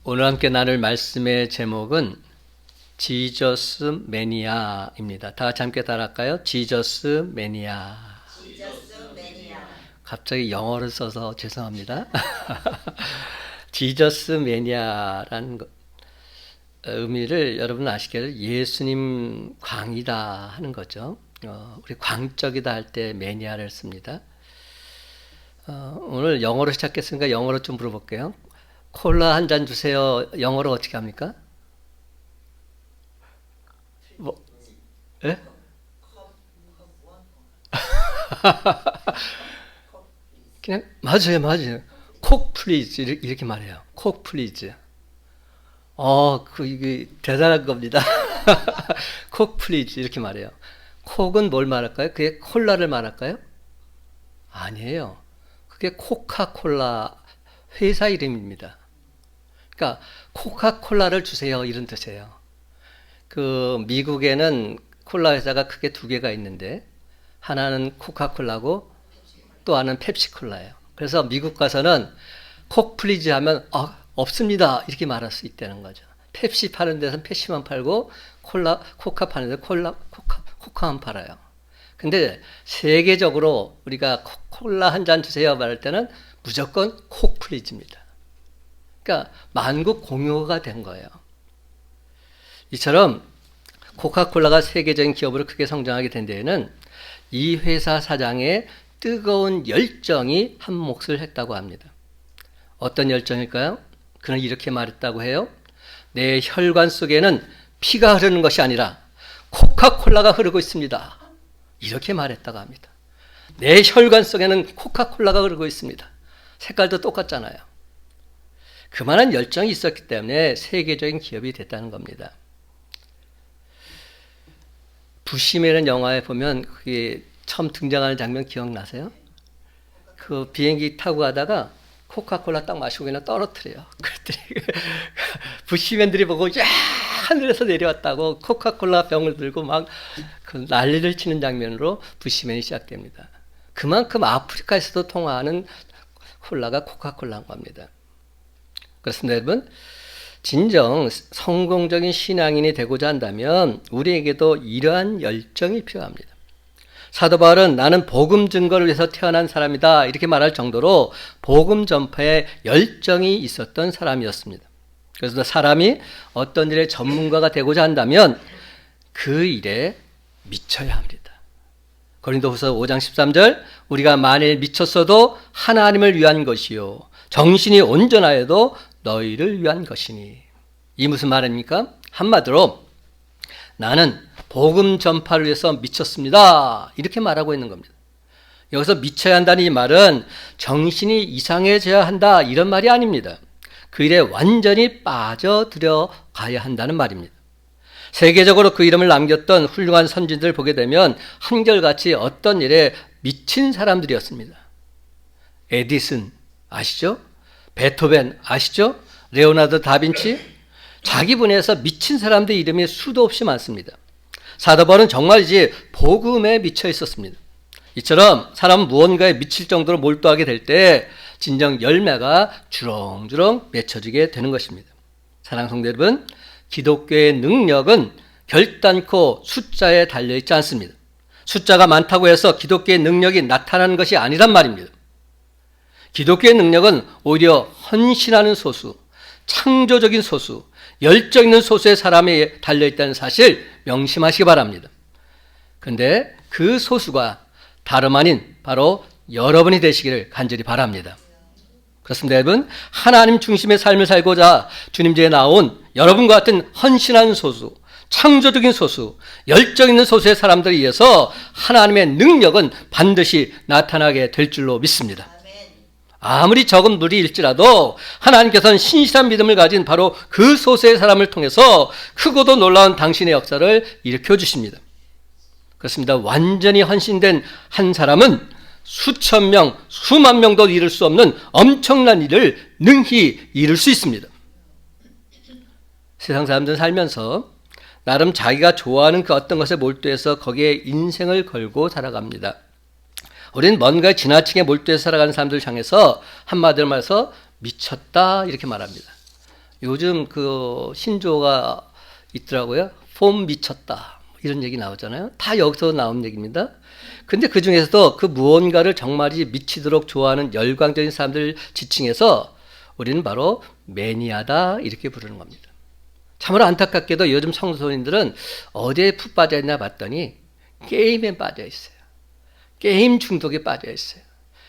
오늘 함께 나눌 말씀의 제목은 지저스 매니아입니다. 다 같이 함께 따라할까요? 지저스 매니아. 갑자기 영어를 써서 죄송합니다. 지저스 매니아라는 의미를 여러분 아시기를 예수님 광이다 하는 거죠. 우리 광적이다 할 때 매니아를 씁니다. 오늘 영어로 시작했으니까 영어로 좀 물어볼게요. 콜라 한 잔 주세요. 영어로 어떻게 합니까? 뭐, 예? 그냥, 맞아요. 콕 플리즈. 이렇게 말해요. 콕 플리즈. 이게 대단한 겁니다. 콕 플리즈. 이렇게 말해요. 콕은 뭘 말할까요? 그게 콜라를 말할까요? 아니에요. 그게 코카콜라 회사 이름입니다. 그러니까 코카콜라를 주세요 이런 뜻이에요. 미국에는 콜라 회사가 크게 두 개가 있는데 하나는 코카콜라고 또 하나는 펩시콜라예요. 그래서 미국 가서는 콕 플리즈 하면 없습니다 이렇게 말할 수 있다는 거죠. 펩시 파는 데서는 펩시만 팔고 코카 파는 데서 코카만 팔아요. 근데 세계적으로 우리가 콜라 한 잔 주세요 말할 때는 무조건 콕 플리즈입니다. 그러니까 만국 공유가 된 거예요. 이처럼 코카콜라가 세계적인 기업으로 크게 성장하게 된 데에는 이 회사 사장의 뜨거운 열정이 한 몫을 했다고 합니다. 어떤 열정일까요? 그는 이렇게 말했다고 해요. 내 혈관 속에는 피가 흐르는 것이 아니라 코카콜라가 흐르고 있습니다. 이렇게 말했다고 합니다. 내 혈관 속에는 코카콜라가 흐르고 있습니다. 색깔도 똑같잖아요. 그만한 열정이 있었기 때문에 세계적인 기업이 됐다는 겁니다. 부시맨이라는 영화에 보면 그게 처음 등장하는 장면 기억나세요? 그 비행기 타고 가다가 코카콜라 딱 마시고 그냥 떨어뜨려요. 그랬더니 부시맨들이 보고 야 하늘에서 내려왔다고 코카콜라 병을 들고 막 그 난리를 치는 장면으로 부시맨이 시작됩니다. 그만큼 아프리카에서도 통하는 콜라가 코카콜라인 겁니다. 그렇습니다, 여러분. 진정 성공적인 신앙인이 되고자 한다면 우리에게도 이러한 열정이 필요합니다. 사도 바울은 나는 복음 증거를 위해서 태어난 사람이다 이렇게 말할 정도로 복음 전파에 열정이 있었던 사람이었습니다. 그래서 사람이 어떤 일의 전문가가 되고자 한다면 그 일에 미쳐야 합니다. 고린도후서 5장 13절 우리가 만일 미쳤어도 하나님을 위한 것이요 정신이 온전하여도 너희를 위한 것이니. 이 무슨 말입니까? 한마디로 나는 복음 전파를 위해서 미쳤습니다 이렇게 말하고 있는 겁니다. 여기서 미쳐야 한다는 이 말은 정신이 이상해져야 한다 이런 말이 아닙니다. 그 일에 완전히 빠져들어 가야 한다는 말입니다. 세계적으로 그 이름을 남겼던 훌륭한 선진들을 보게 되면 한결같이 어떤 일에 미친 사람들이었습니다. 에디슨 아시죠? 베토벤 아시죠? 레오나르도 다빈치? 자기 분야에서 미친 사람들 이름이 수도 없이 많습니다. 사도 바울은 정말이지 복음에 미쳐 있었습니다. 이처럼 사람은 무언가에 미칠 정도로 몰두하게 될 때 진정 열매가 주렁주렁 맺혀지게 되는 것입니다. 사랑하는 성도 여러분, 기독교의 능력은 결단코 숫자에 달려있지 않습니다. 숫자가 많다고 해서 기독교의 능력이 나타나는 것이 아니란 말입니다. 기독교의 능력은 오히려 헌신하는 소수, 창조적인 소수, 열정 있는 소수의 사람이 달려있다는 사실 명심하시기 바랍니다. 그런데 그 소수가 다름 아닌 바로 여러분이 되시기를 간절히 바랍니다. 그렇습니다, 여러분. 하나님 중심의 삶을 살고자 주님께에 나온 여러분과 같은 헌신하는 소수, 창조적인 소수, 열정 있는 소수의 사람들에 의해서 하나님의 능력은 반드시 나타나게 될 줄로 믿습니다. 아무리 적은 무리일지라도 하나님께서는 신실한 믿음을 가진 바로 그 소수의 사람을 통해서 크고도 놀라운 당신의 역사를 일으켜 주십니다. 그렇습니다. 완전히 헌신된 한 사람은 수천 명, 수만 명도 이룰 수 없는 엄청난 일을 능히 이룰 수 있습니다. 세상 사람들은 살면서 나름 자기가 좋아하는 그 어떤 것에 몰두해서 거기에 인생을 걸고 살아갑니다. 우리는 뭔가에 지나치게 몰두해서 살아가는 사람들을 향해서 한마디로 말해서 미쳤다 이렇게 말합니다. 요즘 그 신조어가 있더라고요. 폼 미쳤다. 이런 얘기 나오잖아요. 다 여기서 나온 얘기입니다. 근데 그 중에서도 그 무언가를 정말이 미치도록 좋아하는 열광적인 사람들 지칭해서 우리는 바로 매니아다 이렇게 부르는 겁니다. 참으로 안타깝게도 요즘 청소년들은 어디에 푹 빠져 있나 봤더니 게임에 빠져 있어요. 게임 중독에 빠져 있어요.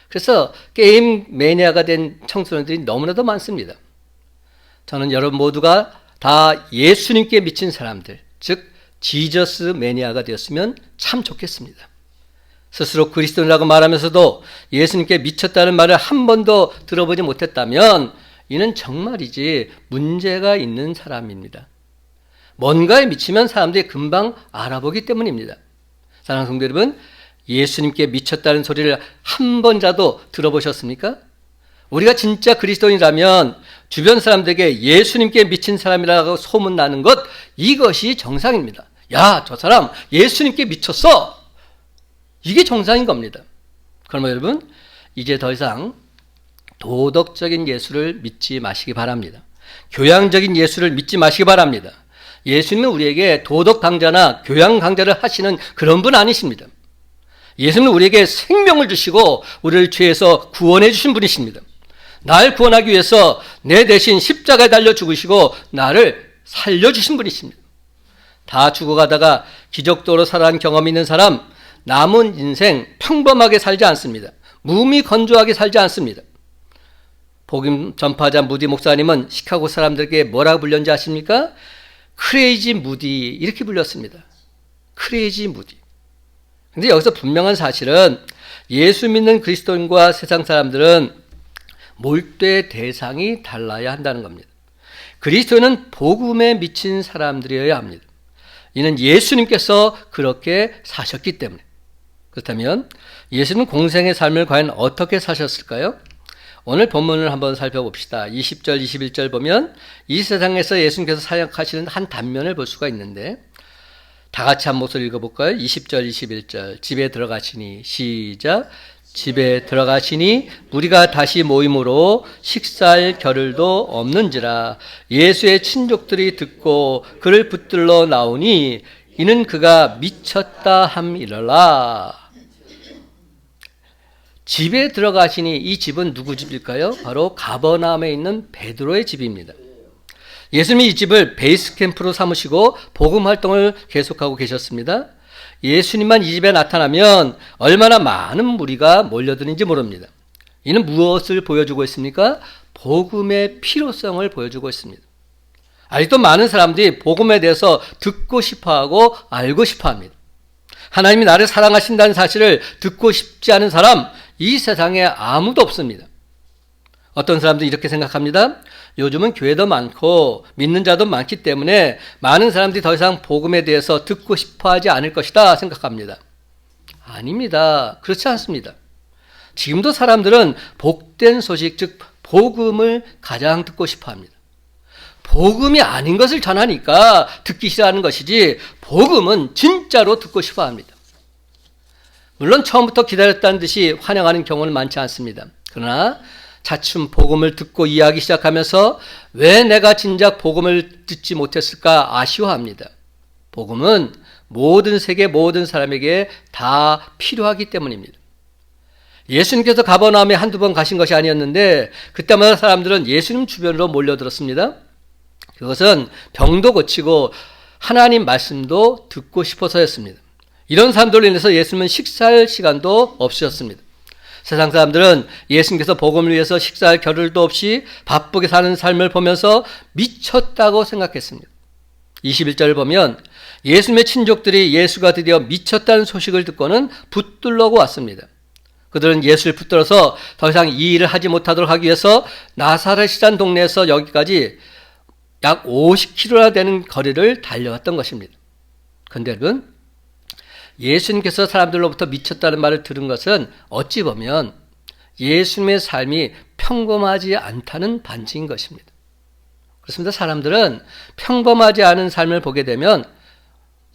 그래서 게임 매니아가 된 청소년들이 너무나도 많습니다. 저는 여러분 모두가 다 예수님께 미친 사람들, 즉 지저스 매니아가 되었으면 참 좋겠습니다. 스스로 그리스도인이라고 말하면서도 예수님께 미쳤다는 말을 한 번도 들어보지 못했다면 이는 정말이지 문제가 있는 사람입니다. 뭔가에 미치면 사람들이 금방 알아보기 때문입니다. 사랑하는 성도 여러분, 예수님께 미쳤다는 소리를 한 번이라도 들어보셨습니까? 우리가 진짜 그리스도인이라면 주변 사람들에게 예수님께 미친 사람이라고 소문나는 것, 이것이 정상입니다. 야, 저 사람 예수님께 미쳤어! 이게 정상인 겁니다. 그러면 여러분, 이제 더 이상 도덕적인 예수를 믿지 마시기 바랍니다. 교양적인 예수를 믿지 마시기 바랍니다. 예수님은 우리에게 도덕 강자나 교양 강자를 하시는 그런 분 아니십니다. 예수님은 우리에게 생명을 주시고 우리를 죄에서 구원해 주신 분이십니다. 날 구원하기 위해서 내 대신 십자가에 달려 죽으시고 나를 살려주신 분이십니다. 다 죽어가다가 기적도로 살아난 경험이 있는 사람, 남은 인생 평범하게 살지 않습니다. 무미건조하게 살지 않습니다. 복음 전파자 무디 목사님은 시카고 사람들에게 뭐라고 불렸는지 아십니까? 크레이지 무디 이렇게 불렸습니다. 크레이지 무디. 근데 여기서 분명한 사실은 예수 믿는 그리스도인과 세상 사람들은 몰두의 대상이 달라야 한다는 겁니다. 그리스도는 복음에 미친 사람들이어야 합니다. 이는 예수님께서 그렇게 사셨기 때문에. 그렇다면 예수님은 공생의 삶을 과연 어떻게 사셨을까요? 오늘 본문을 한번 살펴봅시다. 20절, 21절 보면 이 세상에서 예수님께서 사역하시는 한 단면을 볼 수가 있는데 다 같이 한 목소리 읽어볼까요? 20절, 21절. 집에 들어가시니 시작. 집에 들어가시니 무리가 다시 모임으로 식사할 겨를도 없는지라 예수의 친족들이 듣고 그를 붙들러 나오니 이는 그가 미쳤다 함이러라. 집에 들어가시니 이 집은 누구 집일까요? 바로 가버나움에 있는 베드로의 집입니다. 예수님이 이 집을 베이스 캠프로 삼으시고 복음 활동을 계속하고 계셨습니다. 예수님만 이 집에 나타나면 얼마나 많은 무리가 몰려드는지 모릅니다. 이는 무엇을 보여주고 있습니까? 복음의 필요성을 보여주고 있습니다. 아직도 많은 사람들이 복음에 대해서 듣고 싶어하고 알고 싶어합니다. 하나님이 나를 사랑하신다는 사실을 듣고 싶지 않은 사람, 이 세상에 아무도 없습니다. 어떤 사람들이 이렇게 생각합니다. 요즘은 교회도 많고 믿는 자도 많기 때문에 많은 사람들이 더 이상 복음에 대해서 듣고 싶어하지 않을 것이다 생각합니다. 아닙니다. 그렇지 않습니다. 지금도 사람들은 복된 소식, 즉 복음을 가장 듣고 싶어합니다. 복음이 아닌 것을 전하니까 듣기 싫어하는 것이지 복음은 진짜로 듣고 싶어합니다. 물론 처음부터 기다렸다는 듯이 환영하는 경우는 많지 않습니다. 그러나 차츰 복음을 듣고 이해하기 시작하면서 왜 내가 진작 복음을 듣지 못했을까 아쉬워합니다. 복음은 모든 세계 모든 사람에게 다 필요하기 때문입니다. 예수님께서 가버나움에 한두 번 가신 것이 아니었는데 그때마다 사람들은 예수님 주변으로 몰려들었습니다. 그것은 병도 고치고 하나님 말씀도 듣고 싶어서였습니다. 이런 사람들로 인해서 예수님은 식사할 시간도 없으셨습니다. 세상 사람들은 예수님께서 복음을 위해서 식사할 겨를도 없이 바쁘게 사는 삶을 보면서 미쳤다고 생각했습니다. 21절을 보면 예수님의 친족들이 예수가 드디어 미쳤다는 소식을 듣고는 붙들려고 왔습니다. 그들은 예수를 붙들어서 더 이상 이 일을 하지 못하도록 하기 위해서 나사렛이라는 동네에서 여기까지 약 50km나 되는 거리를 달려왔던 것입니다. 그런데 여러분, 예수님께서 사람들로부터 미쳤다는 말을 들은 것은 어찌 보면 예수님의 삶이 평범하지 않다는 반증인 것입니다. 그렇습니다. 사람들은 평범하지 않은 삶을 보게 되면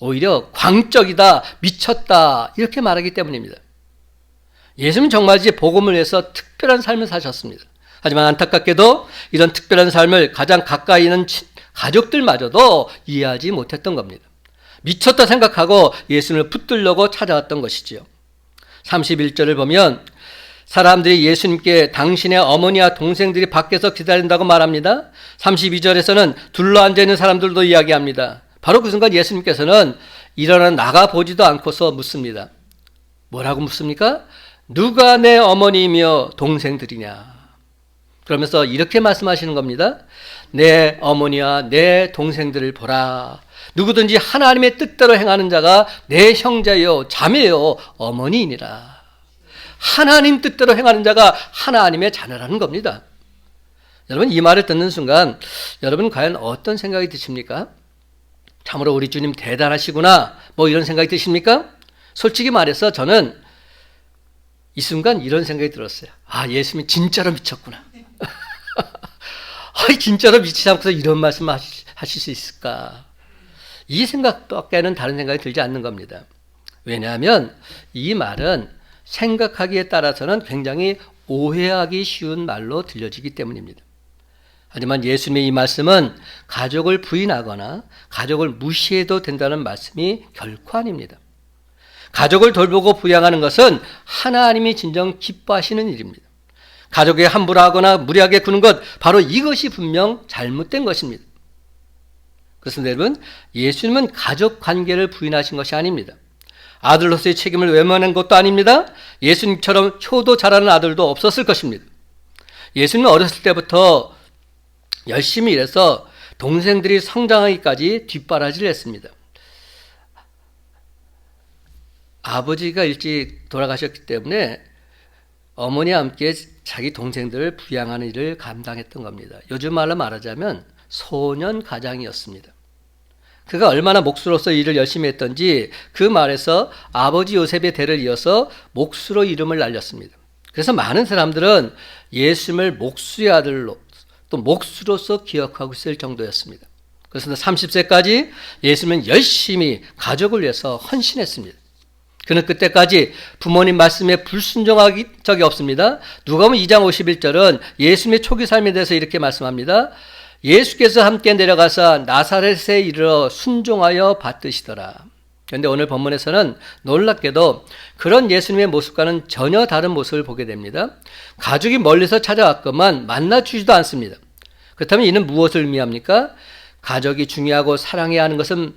오히려 광적이다, 미쳤다 이렇게 말하기 때문입니다. 예수님은 정말이지 복음을 위해서 특별한 삶을 사셨습니다. 하지만 안타깝게도 이런 특별한 삶을 가장 가까이 있는 가족들마저도 이해하지 못했던 겁니다. 미쳤다 생각하고 예수님을 붙들려고 찾아왔던 것이지요. 31절을 보면 사람들이 예수님께 당신의 어머니와 동생들이 밖에서 기다린다고 말합니다. 32절에서는 둘러앉아 있는 사람들도 이야기합니다. 바로 그 순간 예수님께서는 일어나 나가보지도 않고서 묻습니다. 뭐라고 묻습니까? 누가 내 어머니이며 동생들이냐? 그러면서 이렇게 말씀하시는 겁니다. 내 어머니와 내 동생들을 보라. 누구든지 하나님의 뜻대로 행하는 자가 내 형제요 자매요 어머니이니라. 하나님 뜻대로 행하는 자가 하나님의 자녀라는 겁니다. 여러분, 이 말을 듣는 순간 여러분 과연 어떤 생각이 드십니까? 참으로 우리 주님 대단하시구나 뭐 이런 생각이 드십니까? 솔직히 말해서 저는 이 순간 이런 생각이 들었어요. 아, 예수님이 진짜로 미쳤구나. 진짜로 미치지 않고서 이런 말씀 하실 수 있을까? 이 생각밖에는 다른 생각이 들지 않는 겁니다. 왜냐하면 이 말은 생각하기에 따라서는 굉장히 오해하기 쉬운 말로 들려지기 때문입니다. 하지만 예수님의 이 말씀은 가족을 부인하거나 가족을 무시해도 된다는 말씀이 결코 아닙니다. 가족을 돌보고 부양하는 것은 하나님이 진정 기뻐하시는 일입니다. 가족에 함부로 하거나 무리하게 구는 것, 바로 이것이 분명 잘못된 것입니다. 그렇습니다, 여러분. 예수님은 가족 관계를 부인하신 것이 아닙니다. 아들로서의 책임을 외면한 것도 아닙니다. 예수님처럼 효도 잘하는 아들도 없었을 것입니다. 예수님은 어렸을 때부터 열심히 일해서 동생들이 성장하기까지 뒷바라지를 했습니다. 아버지가 일찍 돌아가셨기 때문에 어머니와 함께 자기 동생들을 부양하는 일을 감당했던 겁니다. 요즘 말로 말하자면 소년 가장이었습니다. 그가 얼마나 목수로서 일을 열심히 했던지 그 말에서 아버지 요셉의 대를 이어서 목수로 이름을 날렸습니다. 그래서 많은 사람들은 예수님을 목수의 아들로 또 목수로서 기억하고 있을 정도였습니다. 그래서 30세까지 예수님은 열심히 가족을 위해서 헌신했습니다. 그는 그때까지 부모님 말씀에 불순종한 적이 없습니다. 누가복음 2장 51절은 예수님의 초기 삶에 대해서 이렇게 말씀합니다. 예수께서 함께 내려가서 나사렛에 이르러 순종하여 받드시더라. 그런데 오늘 본문에서는 놀랍게도 그런 예수님의 모습과는 전혀 다른 모습을 보게 됩니다. 가족이 멀리서 찾아왔건만 만나주지도 않습니다. 그렇다면 이는 무엇을 의미합니까? 가족이 중요하고 사랑해야 하는 것은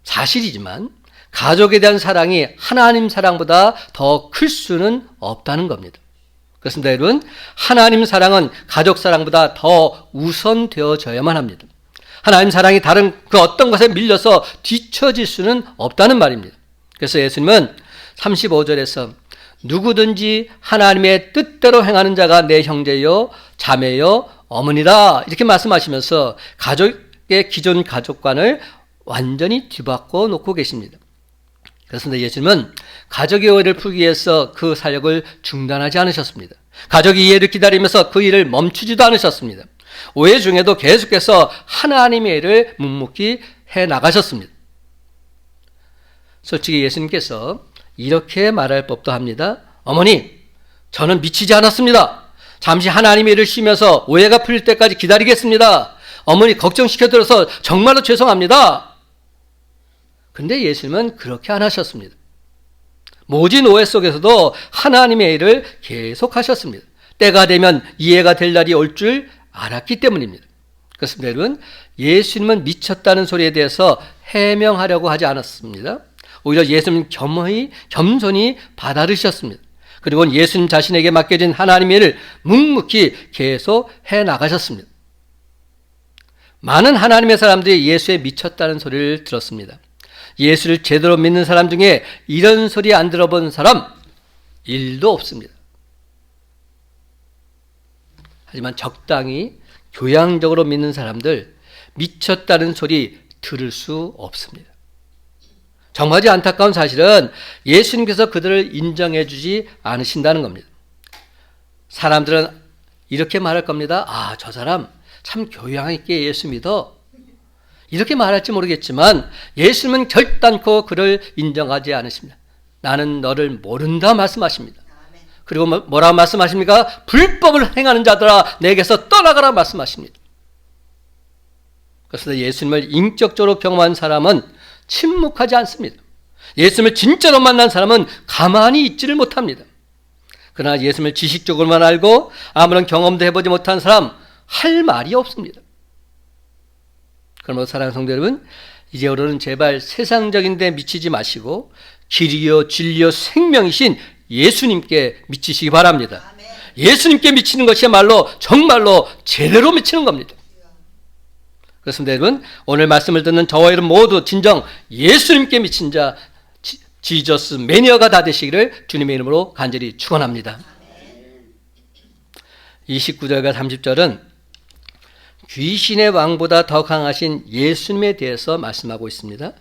사실이지만 가족에 대한 사랑이 하나님 사랑보다 더 클 수는 없다는 겁니다. 그렇습니다, 여러분. 하나님 사랑은 가족 사랑보다 더 우선되어져야만 합니다. 하나님 사랑이 다른 그 어떤 것에 밀려서 뒤처질 수는 없다는 말입니다. 그래서 예수님은 35절에서 누구든지 하나님의 뜻대로 행하는 자가 내 형제요 자매요 어머니라 이렇게 말씀하시면서 가족의 기존 가족관을 완전히 뒤바꿔 놓고 계십니다. 그렇습니다. 예수님은 가족의 오해를 풀기 위해서 그 사역을 중단하지 않으셨습니다. 가족이 이해를 기다리면서 그 일을 멈추지도 않으셨습니다. 오해 중에도 계속해서 하나님의 일을 묵묵히 해나가셨습니다. 솔직히 예수님께서 이렇게 말할 법도 합니다. 어머니, 저는 미치지 않았습니다. 잠시 하나님의 일을 쉬면서 오해가 풀릴 때까지 기다리겠습니다. 어머니 걱정시켜드려서 정말로 죄송합니다. 근데 예수님은 그렇게 안 하셨습니다. 모진 오해 속에서도 하나님의 일을 계속 하셨습니다. 때가 되면 이해가 될 날이 올 줄 알았기 때문입니다. 그렇습니다, 여러분. 예수님은 미쳤다는 소리에 대해서 해명하려고 하지 않았습니다. 오히려 예수님은 겸손히 받아들이셨습니다. 그리고 예수님 자신에게 맡겨진 하나님의 일을 묵묵히 계속 해나가셨습니다. 많은 하나님의 사람들이 예수에 미쳤다는 소리를 들었습니다. 예수를 제대로 믿는 사람 중에 이런 소리 안 들어본 사람 1도 없습니다. 하지만 적당히 교양적으로 믿는 사람들 미쳤다는 소리 들을 수 없습니다. 정말이 안타까운 사실은 예수님께서 그들을 인정해 주지 않으신다는 겁니다. 사람들은 이렇게 말할 겁니다. 아, 저 사람 참 교양 있게 예수 믿어. 이렇게 말할지 모르겠지만 예수님은 결단코 그를 인정하지 않으십니다. 나는 너를 모른다 말씀하십니다. 그리고 뭐라고 말씀하십니까? 불법을 행하는 자들아 내게서 떠나가라 말씀하십니다. 그래서 예수님을 인격적으로 경험한 사람은 침묵하지 않습니다. 예수님을 진짜로 만난 사람은 가만히 있지를 못합니다. 그러나 예수님을 지식적으로만 알고 아무런 경험도 해보지 못한 사람 할 말이 없습니다. 그러므로 사랑하는 성도 여러분, 이제부터는 제발 세상적인 데 미치지 마시고 길이요 진리요 생명이신 예수님께 미치시기 바랍니다. 예수님께 미치는 것이야말로 정말로 제대로 미치는 겁니다. 그렇습니다. 여러분, 오늘 말씀을 듣는 저와 여러분 모두 진정 예수님께 미친 자 지저스 매니아가 다 되시기를 주님의 이름으로 간절히 축원합니다. 29절과 30절은 귀신의 왕보다 더 강하신 예수님에 대해서 말씀하고 있습니다.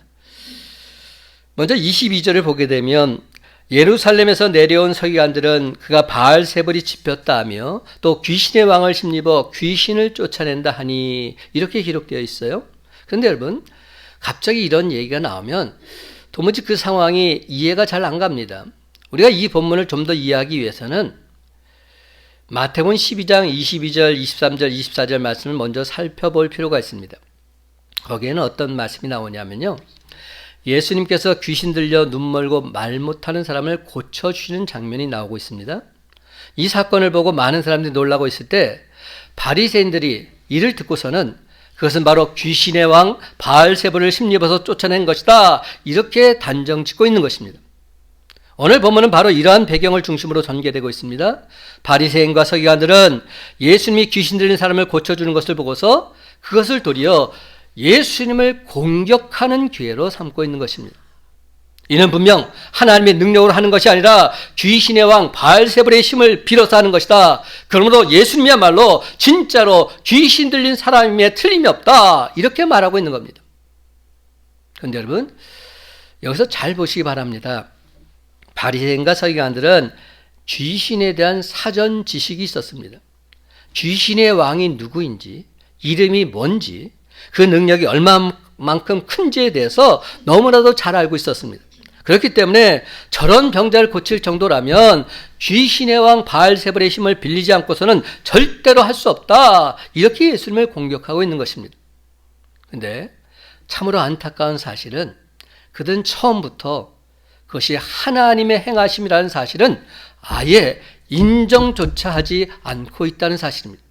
먼저 22절을 보게 되면 예루살렘에서 내려온 서기관들은 그가 바알세불이 짚혔다 하며 또 귀신의 왕을 힘입어 귀신을 쫓아낸다 하니 이렇게 기록되어 있어요. 그런데 여러분, 갑자기 이런 얘기가 나오면 도무지 그 상황이 이해가 잘 안 갑니다. 우리가 이 본문을 좀 더 이해하기 위해서는 마태복음 12장 22절, 23절, 24절 말씀을 먼저 살펴볼 필요가 있습니다. 거기에는 어떤 말씀이 나오냐면요, 예수님께서 귀신 들려 눈 멀고 말 못하는 사람을 고쳐주시는 장면이 나오고 있습니다. 이 사건을 보고 많은 사람들이 놀라고 있을 때 바리새인들이 이를 듣고서는 그것은 바로 귀신의 왕 바알세불을 힘입어서 쫓아낸 것이다, 이렇게 단정 짓고 있는 것입니다. 오늘 본문은 바로 이러한 배경을 중심으로 전개되고 있습니다. 바리새인과 서기관들은 예수님이 귀신 들린 사람을 고쳐주는 것을 보고서 그것을 도리어 예수님을 공격하는 기회로 삼고 있는 것입니다. 이는 분명 하나님의 능력으로 하는 것이 아니라 귀신의 왕 바알세불의 힘을 빌어서 하는 것이다. 그러므로 예수님이야말로 진짜로 귀신 들린 사람임에 틀림이 없다, 이렇게 말하고 있는 겁니다. 그런데 여러분, 여기서 잘 보시기 바랍니다. 바리새인과 서기관들은 귀신에 대한 사전 지식이 있었습니다. 귀신의 왕이 누구인지, 이름이 뭔지, 그 능력이 얼마만큼 큰지에 대해서 너무나도 잘 알고 있었습니다. 그렇기 때문에 저런 병자를 고칠 정도라면 귀신의 왕 바알세불의 힘을 빌리지 않고서는 절대로 할 수 없다, 이렇게 예수님을 공격하고 있는 것입니다. 그런데 참으로 안타까운 사실은 그들은 처음부터 그것이 하나님의 행하심이라는 사실은 아예 인정조차 하지 않고 있다는 사실입니다.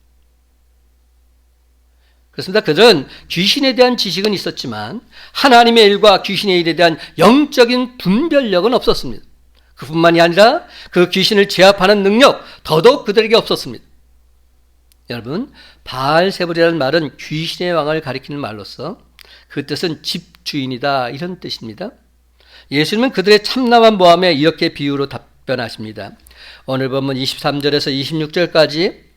그렇습니다. 그들은 귀신에 대한 지식은 있었지만 하나님의 일과 귀신의 일에 대한 영적인 분별력은 없었습니다. 그뿐만이 아니라 그 귀신을 제압하는 능력 더더욱 그들에게 없었습니다. 여러분, 바알세불이라는 말은 귀신의 왕을 가리키는 말로서 그 뜻은 집주인이다, 이런 뜻입니다. 예수님은 그들의 참남한 모함에 이렇게 비유로 답변하십니다. 오늘 본문 23절에서 26절까지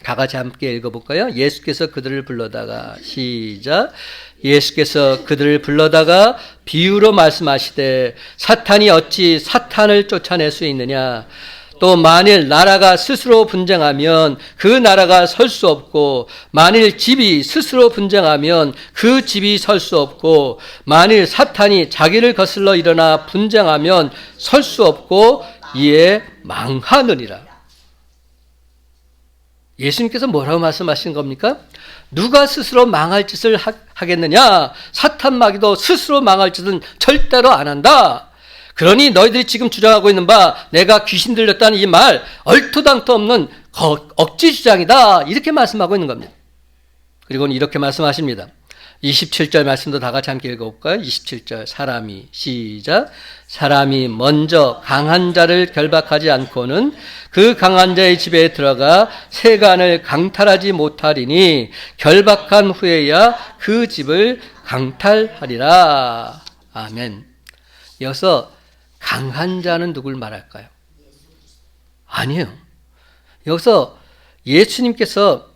다 같이 함께 읽어볼까요? 예수께서 그들을 불러다가, 시작. 예수께서 그들을 불러다가 비유로 말씀하시되 사탄이 어찌 사탄을 쫓아낼 수 있느냐? 또 만일 나라가 스스로 분쟁하면 그 나라가 설 수 없고, 만일 집이 스스로 분쟁하면 그 집이 설 수 없고, 만일 사탄이 자기를 거슬러 일어나 분쟁하면 설 수 없고 이에 망하느니라. 예수님께서 뭐라고 말씀하신 겁니까? 누가 스스로 망할 짓을 하겠느냐? 사탄 마귀도 스스로 망할 짓은 절대로 안 한다. 그러니 너희들이 지금 주장하고 있는 바 내가 귀신 들렸다는 이 말 얼토당토 없는 억지 주장이다, 이렇게 말씀하고 있는 겁니다. 그리고는 이렇게 말씀하십니다. 27절 말씀도 다 같이 함께 읽어볼까요? 27절, 사람이, 시작. 사람이 먼저 강한 자를 결박하지 않고는 그 강한 자의 집에 들어가 세간을 강탈하지 못하리니 결박한 후에야 그 집을 강탈하리라. 아멘. 여기서 강한 자는 누굴 말할까요? 아니에요. 여기서 예수님께서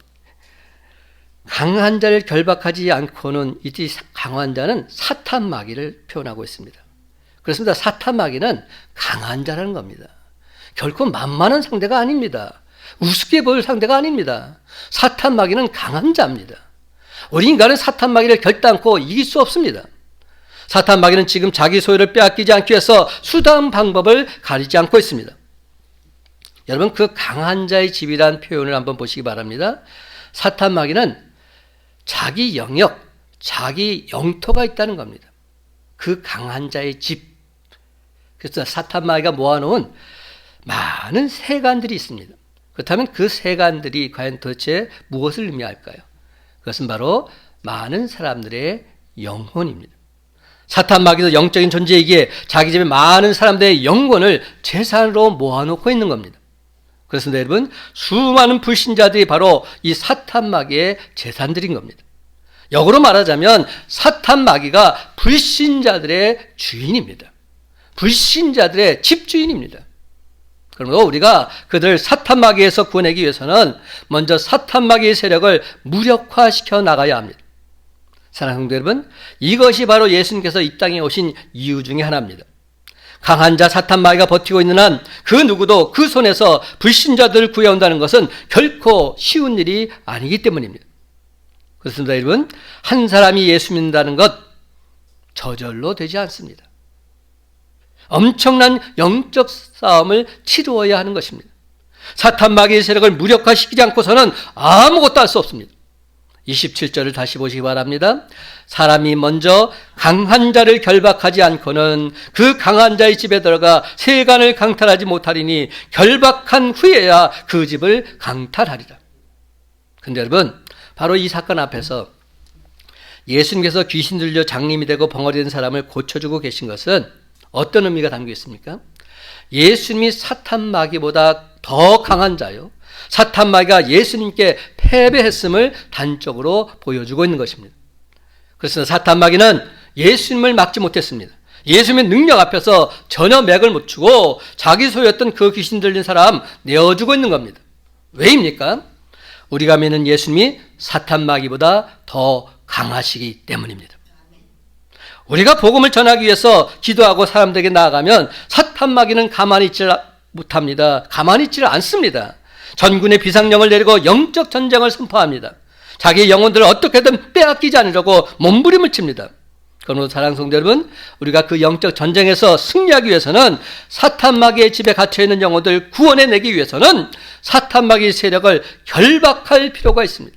강한 자를 결박하지 않고는 이 강한 자는 사탄 마귀를 표현하고 있습니다. 그렇습니다. 사탄 마귀는 강한 자라는 겁니다. 결코 만만한 상대가 아닙니다. 우습게 보일 상대가 아닙니다. 사탄 마귀는 강한 자입니다. 우리 인간은 사탄 마귀를 결단코 이길 수 없습니다. 사탄 마귀는 지금 자기 소유를 빼앗기지 않기 위해서 수단 방법을 가리지 않고 있습니다. 여러분 그 강한 자의 집이란 표현을 한번 보시기 바랍니다. 사탄 마귀는 자기 영역, 자기 영토가 있다는 겁니다. 그 강한 자의 집. 그래서 사탄 마귀가 모아놓은 많은 세간들이 있습니다. 그렇다면 그 세간들이 과연 도대체 무엇을 의미할까요? 그것은 바로 많은 사람들의 영혼입니다. 사탄 마귀도 영적인 존재이기에 자기 집에 많은 사람들의 영혼을 재산으로 모아놓고 있는 겁니다. 그래서 여러분 수많은 불신자들이 바로 이 사탄 마귀의 재산들인 겁니다. 역으로 말하자면 사탄 마귀가 불신자들의 주인입니다. 불신자들의 집주인입니다. 그러므로 우리가 그들 사탄 마귀에서 구원하기 위해서는 먼저 사탄 마귀의 세력을 무력화시켜 나가야 합니다. 사랑하는 성도 여러분, 이것이 바로 예수님께서 이 땅에 오신 이유 중에 하나입니다. 강한 자 사탄 마귀가 버티고 있는 한 그 누구도 그 손에서 불신자들을 구해온다는 것은 결코 쉬운 일이 아니기 때문입니다. 그렇습니다, 여러분. 한 사람이 예수 믿는다는 것 저절로 되지 않습니다. 엄청난 영적 싸움을 치루어야 하는 것입니다. 사탄 마귀의 세력을 무력화시키지 않고서는 아무것도 할 수 없습니다. 27절을 다시 보시기 바랍니다. 사람이 먼저 강한 자를 결박하지 않고는 그 강한 자의 집에 들어가 세간을 강탈하지 못하리니 결박한 후에야 그 집을 강탈하리라. 근데 여러분, 바로 이 사건 앞에서 예수님께서 귀신 들려 장님이 되고 벙어리 된 사람을 고쳐주고 계신 것은 어떤 의미가 담겨 있습니까? 예수님이 사탄 마귀보다 더 강한 자요, 사탄 마귀가 예수님께 패배했음을 단적으로 보여주고 있는 것입니다. 그래서 사탄 마귀는 예수님을 막지 못했습니다. 예수님의 능력 앞에서 전혀 맥을 못 추고 자기 소유였던 그 귀신 들린 사람 내어주고 있는 겁니다. 왜입니까? 우리가 믿는 예수님이 사탄 마귀보다 더 강하시기 때문입니다. 우리가 복음을 전하기 위해서 기도하고 사람들에게 나아가면 사탄 마귀는 가만히 있지 못합니다. 가만히 있지를 않습니다. 전군의 비상령을 내리고 영적 전쟁을 선포합니다. 자기의 영혼들을 어떻게든 빼앗기지 않으려고 몸부림을 칩니다. 그러므로 사랑하는 성도 여러분, 우리가 그 영적 전쟁에서 승리하기 위해서는 사탄 마귀의 집에 갇혀있는 영혼들 구원해내기 위해서는 사탄 마귀의 세력을 결박할 필요가 있습니다.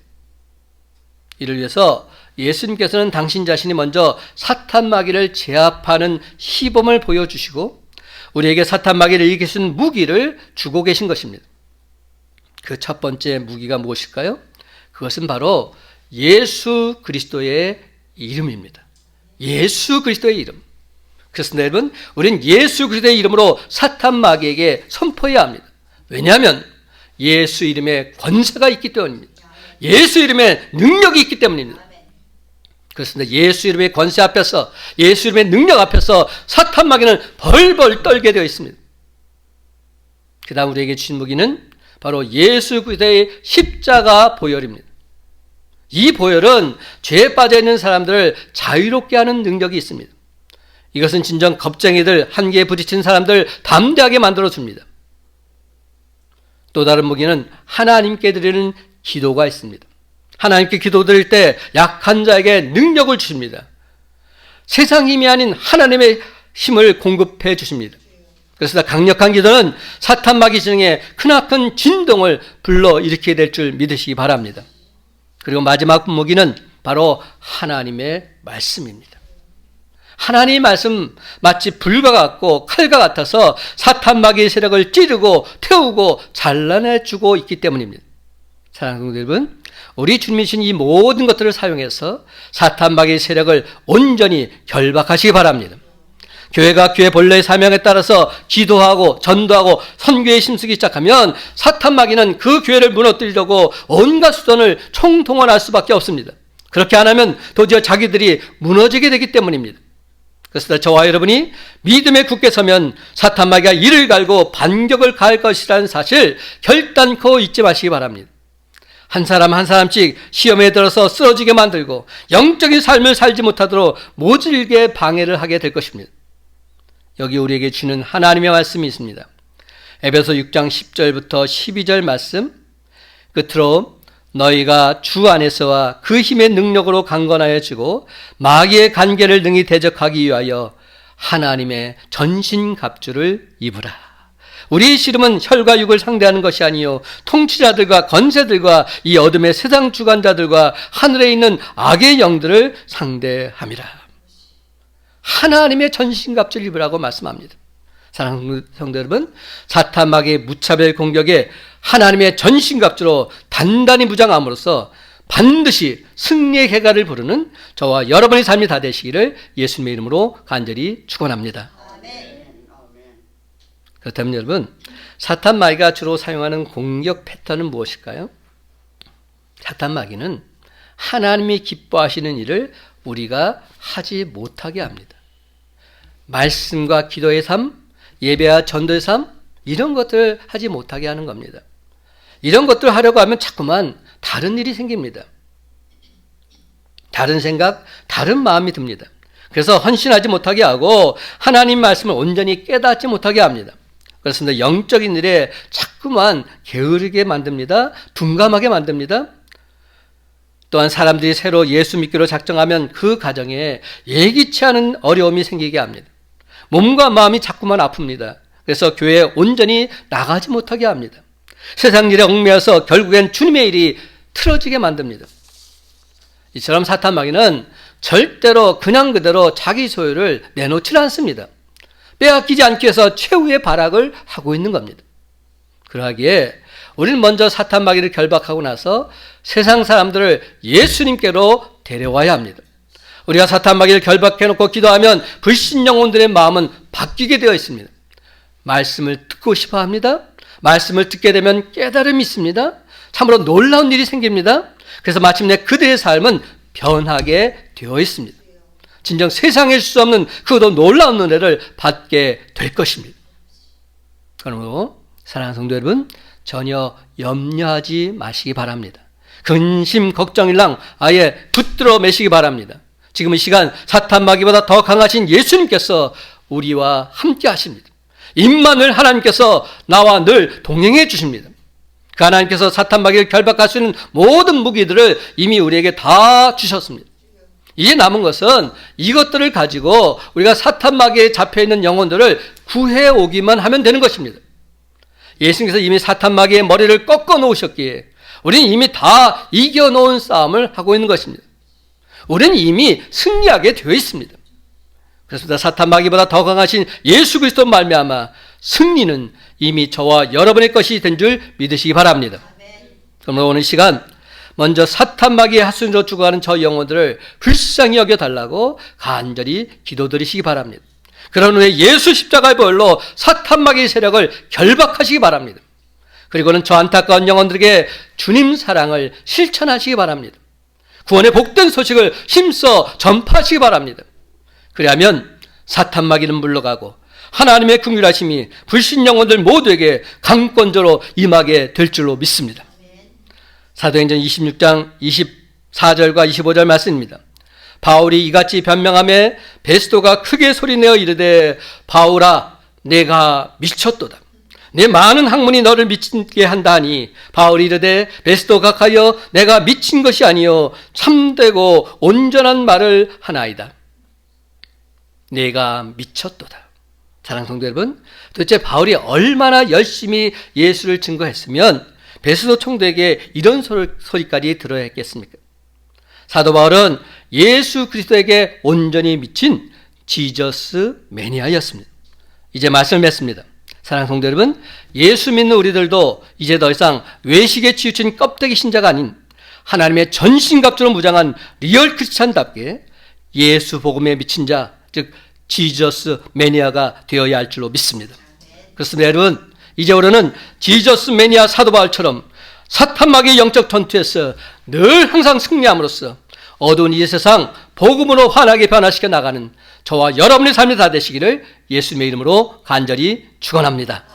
이를 위해서 예수님께서는 당신 자신이 먼저 사탄 마귀를 제압하는 시범을 보여주시고 우리에게 사탄 마귀를 이길 수 있는 무기를 주고 계신 것입니다. 그 첫 번째 무기가 무엇일까요? 그것은 바로 예수 그리스도의 이름입니다. 예수 그리스도의 이름. 그래서 여러분, 우리는 예수 그리스도의 이름으로 사탄 마귀에게 선포해야 합니다. 왜냐하면 예수 이름에 권세가 있기 때문입니다. 예수 이름에 능력이 있기 때문입니다. 그렇습니다. 예수 이름의 권세 앞에서, 예수 이름의 능력 앞에서 사탄 마귀는 벌벌 떨게 되어 있습니다. 그 다음 우리에게 주신 무기는 바로 예수 그리스도의 십자가 보혈입니다. 이 보혈은 죄에 빠져있는 사람들을 자유롭게 하는 능력이 있습니다. 이것은 진정 겁쟁이들, 한계에 부딪힌 사람들 담대하게 만들어줍니다. 또 다른 무기는 하나님께 드리는 기도가 있습니다. 하나님께 기도드릴 때 약한 자에게 능력을 주십니다. 세상 힘이 아닌 하나님의 힘을 공급해 주십니다. 그래서 강력한 기도는 사탄 마귀 진영에 크나큰 진동을 불러일으키게 될 줄 믿으시기 바랍니다. 그리고 마지막 무기는 바로 하나님의 말씀입니다. 하나님의 말씀 마치 불과 같고 칼과 같아서 사탄 마귀의 세력을 찌르고 태우고 잘라내주고 있기 때문입니다. 사랑하는 성도 여러분, 우리 주님이 주신 이 모든 것들을 사용해서 사탄 마귀의 세력을 온전히 결박하시기 바랍니다. 교회가 교회 본래의 사명에 따라서 기도하고 전도하고 선교에 힘쓰기 시작하면 사탄 마귀는 그 교회를 무너뜨리려고 온갖 수단을 총동원할 수밖에 없습니다. 그렇게 안 하면 도저히 자기들이 무너지게 되기 때문입니다. 그래서 저와 여러분이 믿음에 굳게 서면 사탄 마귀가 이를 갈고 반격을 가할 것이라는 사실 결단코 잊지 마시기 바랍니다. 한 사람 한 사람씩 시험에 들어서 쓰러지게 만들고 영적인 삶을 살지 못하도록 모질게 방해를 하게 될 것입니다. 여기 우리에게 주는 하나님의 말씀이 있습니다. 에베소 6장 10절부터 12절 말씀, 끝으로 너희가 주 안에서와 그 힘의 능력으로 강건하여 지고 마귀의 간계를 능히 대적하기 위하여 하나님의 전신갑주를 입으라. 우리의 씨름은 혈과 육을 상대하는 것이 아니요 통치자들과 건세들과 이 어둠의 세상 주관자들과 하늘에 있는 악의 영들을 상대함이라. 하나님의 전신갑주를 입으라고 말씀합니다. 사랑하는 성도 여러분, 사탄 마귀의 무차별 공격에 하나님의 전신갑주로 단단히 무장함으로써 반드시 승리의 해가를 부르는 저와 여러분의 삶이 다 되시기를 예수님의 이름으로 간절히 축원합니다. 그렇다면 여러분, 사탄 마귀가 주로 사용하는 공격 패턴은 무엇일까요? 사탄 마귀는 하나님이 기뻐하시는 일을 우리가 하지 못하게 합니다. 말씀과 기도의 삶, 예배와 전도의 삶, 이런 것들을 하지 못하게 하는 겁니다. 이런 것들을 하려고 하면 자꾸만 다른 일이 생깁니다. 다른 생각, 다른 마음이 듭니다. 그래서 헌신하지 못하게 하고 하나님 말씀을 온전히 깨닫지 못하게 합니다. 그렇습니다. 영적인 일에 자꾸만 게으르게 만듭니다. 둔감하게 만듭니다. 또한 사람들이 새로 예수 믿기로 작정하면 그 가정에 예기치 않은 어려움이 생기게 합니다. 몸과 마음이 자꾸만 아픕니다. 그래서 교회에 온전히 나가지 못하게 합니다. 세상 일에 얽매여서 결국엔 주님의 일이 틀어지게 만듭니다. 이처럼 사탄 마귀는 절대로 그냥 그대로 자기 소유를 내놓지 않습니다. 빼앗기지 않기 위해서 최후의 발악을 하고 있는 겁니다. 그러하기에 우리는 먼저 사탄 마귀를 결박하고 나서 세상 사람들을 예수님께로 데려와야 합니다. 우리가 사탄 마귀를 결박해놓고 기도하면 불신 영혼들의 마음은 바뀌게 되어 있습니다. 말씀을 듣고 싶어 합니다. 말씀을 듣게 되면 깨달음이 있습니다. 참으로 놀라운 일이 생깁니다. 그래서 마침내 그들의 삶은 변하게 되어 있습니다. 진정 세상에 줄 수 없는 그것도 놀라운 은혜를 받게 될 것입니다. 그러므로 사랑하는 성도 여러분, 전혀 염려하지 마시기 바랍니다. 근심 걱정일랑 아예 붙들어 매시기 바랍니다. 지금 이 시간 사탄 마귀보다 더 강하신 예수님께서 우리와 함께 하십니다. 임마누엘 하나님께서 나와 늘 동행해 주십니다. 그 하나님께서 사탄 마귀를 결박할 수 있는 모든 무기들을 이미 우리에게 다 주셨습니다. 이제 남은 것은 이것들을 가지고 우리가 사탄 마귀에 잡혀있는 영혼들을 구해 오기만 하면 되는 것입니다. 예수님께서 이미 사탄 마귀의 머리를 꺾어 놓으셨기에 우리는 이미 다 이겨놓은 싸움을 하고 있는 것입니다. 우리는 이미 승리하게 되어 있습니다. 그렇습니다. 사탄 마귀보다 더 강하신 예수 그리스도 말미암아 승리는 이미 저와 여러분의 것이 된 줄 믿으시기 바랍니다. 그러므로 오늘 시간 먼저 사탄 마귀의 하순으로 죽어가는 저 영혼들을 불쌍히 여겨달라고 간절히 기도드리시기 바랍니다. 그런 후에 예수 십자가의 보혈로 사탄 마귀의 세력을 결박하시기 바랍니다. 그리고는 저 안타까운 영혼들에게 주님 사랑을 실천하시기 바랍니다. 구원의 복된 소식을 힘써 전파하시기 바랍니다. 그리하면 사탄 마귀는 물러가고 하나님의 긍휼하심이 불신 영혼들 모두에게 강권적으로 임하게 될 줄로 믿습니다. 사도행전 26장 24절과 25절 말씀입니다. 바울이 이같이 변명하며 베스도가 크게 소리내어 이르되 바울아 내가 미쳤도다. 내 많은 학문이 너를 미치게 한다니. 바울이 이르되 베스도 각하여 내가 미친 것이 아니요 참되고 온전한 말을 하나이다. 내가 미쳤도다. 사랑하는 성도 여러분, 도대체 바울이 얼마나 열심히 예수를 증거했으면 베스도 총독에게 이런 소리까지 들어야 했겠습니까? 사도 바울은 예수 그리스도에게 온전히 미친 지저스 매니아였습니다. 이제 말씀을 맺습니다. 사랑하는 성도 여러분, 예수 믿는 우리들도 이제 더 이상 외식에 치우친 껍데기 신자가 아닌 하나님의 전신갑주로 무장한 리얼 크리스찬답게 예수 복음에 미친 자, 즉 지저스 매니아가 되어야 할 줄로 믿습니다. 그렇습니다. 여러분, 이제 우리는 지저스 매니아 사도 바울처럼 사탄 마귀의 영적 전투에서 늘 항상 승리함으로써 어두운 이 세상 복음으로 환하게 변화시켜 나가는 저와 여러분의 삶이 다 되시기를 예수님의 이름으로 간절히 축원합니다.